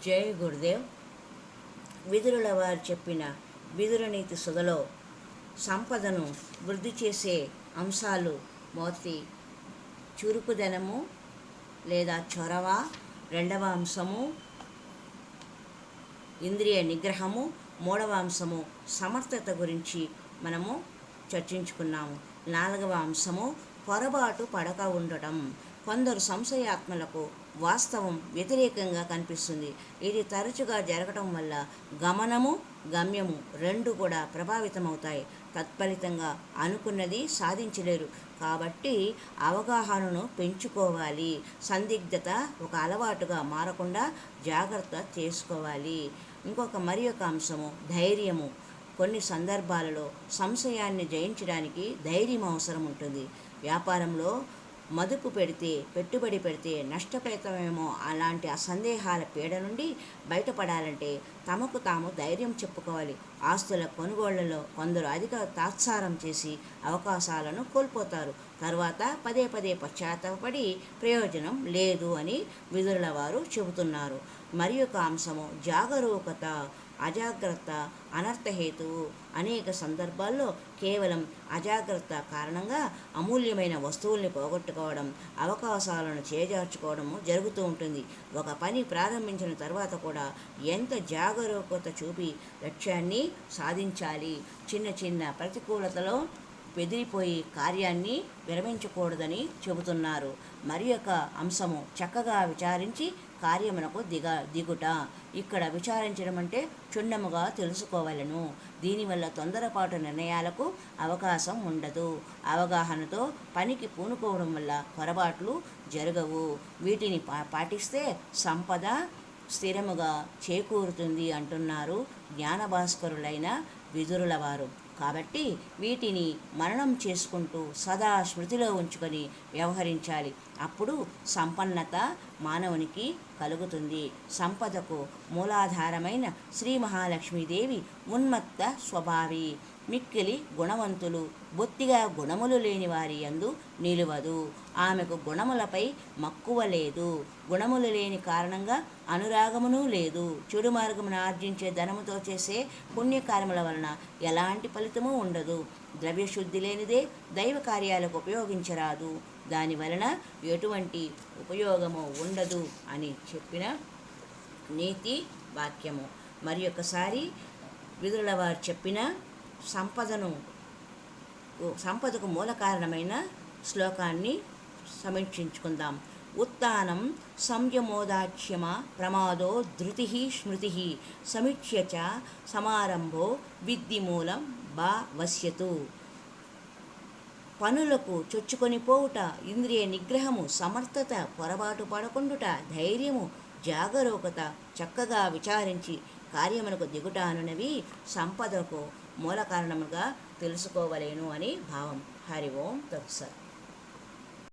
జై గురుదేవ్. విదురుల వారు చెప్పిన విదురనీతి సుధలో సంపదను వృద్ధి చేసే అంశాలు మొదటి చురుకుదనము లేదా చొరవ, రెండవ అంశము ఇంద్రియ నిగ్రహము, మూడవ అంశము సమర్థత గురించి మనము చర్చించుకున్నాము. నాలుగవ అంశము పొరపాటు పడక ఉండటం. కొందరు సంశయాత్మలకు వాస్తవం వ్యతిరేకంగా కనిపిస్తుంది. ఇది తరచుగా జరగటం వల్ల గమనము, గమ్యము రెండు కూడా ప్రభావితమవుతాయి. తత్ఫలితంగా అనుకున్నది సాధించలేరు. కాబట్టి అవగాహనను పెంచుకోవాలి. సందిగ్ధత ఒక అలవాటుగా మారకుండా జాగ్రత్త చేసుకోవాలి. మరి ఒక అంశము ధైర్యము. కొన్ని సందర్భాలలో సంశయాన్ని జయించడానికి ధైర్యం అవసరం ఉంటుంది. వ్యాపారంలో మదుపు పెట్టుబడి పెడితే నష్టపోతామేమో అలాంటి సందేహాల పీడ నుండి బయటపడాలంటే తమకు తాము ధైర్యం చెప్పుకోవాలి. ఆస్తుల కొనుగోళ్లలో కొందరు అధిక తాత్సారం చేసి అవకాశాలను కోల్పోతారు. తర్వాత పదే పశ్చాత్తాపడి ప్రయోజనం లేదు అని విదురుల వారు చెబుతున్నారు. మరి ఒక అంశము జాగరూకత. అజాగ్రత్త అనర్థహేతువు. అనేక సందర్భాల్లో కేవలం అజాగ్రత్త కారణంగా అమూల్యమైన వస్తువుల్ని పోగొట్టుకోవడం, అవకాశాలను చేజార్చుకోవడము జరుగుతూ ఉంటుంది. ఒక పని ప్రారంభించిన తర్వాత కూడా ఎంత జాగరూకత చూపి లక్ష్యాన్ని సాధించాలి. చిన్న ప్రతికూలతలో బెదిరిపోయి కార్యాన్ని విరమించకూడదని చెబుతున్నారు. మరి ఒక అంశము చక్కగా విచారించి కార్యమునకు దిగుట. ఇక్కడ విచారించడం అంటే క్షుణ్ణముగా తెలుసుకోవాలను. దీనివల్ల తొందరపాటు నిర్ణయాలకు అవకాశం ఉండదు. అవగాహనతో పనికి పూనుకోవడం వల్ల పొరపాట్లు జరగవు. వీటిని పాటిస్తే సంపద స్థిరముగా చేకూరుతుంది అంటున్నారు జ్ఞానభాస్కరులైన విదురుల వారు. కాబట్టి వీటిని మననం చేసుకుంటూ సదా స్మృతిలో ఉంచుకొని వ్యవహరించాలి. అప్పుడు సంపన్నత మానవునికి కలుగుతుంది. సంపదకు మూలాధారమైన శ్రీ మహాలక్ష్మీదేవి ఉన్మత్త స్వభావి. మిక్కిలి గుణవంతులు. బొత్తిగా గుణములు లేని వారి యందు నిలువదు. ఆమెకు గుణములపై మక్కువ లేదు. గుణములు లేని కారణంగా అనురాగమును లేదు. చెడు మార్గమును ఆర్జించే ధనముతో చేసే పుణ్యకార్యముల వలన ఎలాంటి ఫలితము ఉండదు. ద్రవ్యశుద్ధి లేనిదే దైవ కార్యాలకు ఉపయోగించరాదు. దాని వలన ఎటువంటి ఉపయోగము ఉండదు అని చెప్పిన నీతి వాక్యము. మరి ఒకసారి విదురుల వారు చెప్పిన సంపదకు మూల కారణమైన శ్లోకాన్ని సమీక్షించుకుందాం. ఉత్థానం సంయమోదాక్ష్యమ ప్రమాదో ధృతి స్మృతి సమీక్ష్య చ సమారంభో విద్ధి మూలం వశ్యతు. పనులకు చొచ్చుకొని పోవుట, ఇంద్రియ నిగ్రహము, సమర్థత, పొరపాటు పడకుండుట, ధైర్యము, జాగరూకత, చక్కగా విచారించి కార్యమునకు దిగుట అనునవి సంపదకు మూల కారణముగా తెలుసుకోవలేను అని భావం. హరి ఓం తత్సత్.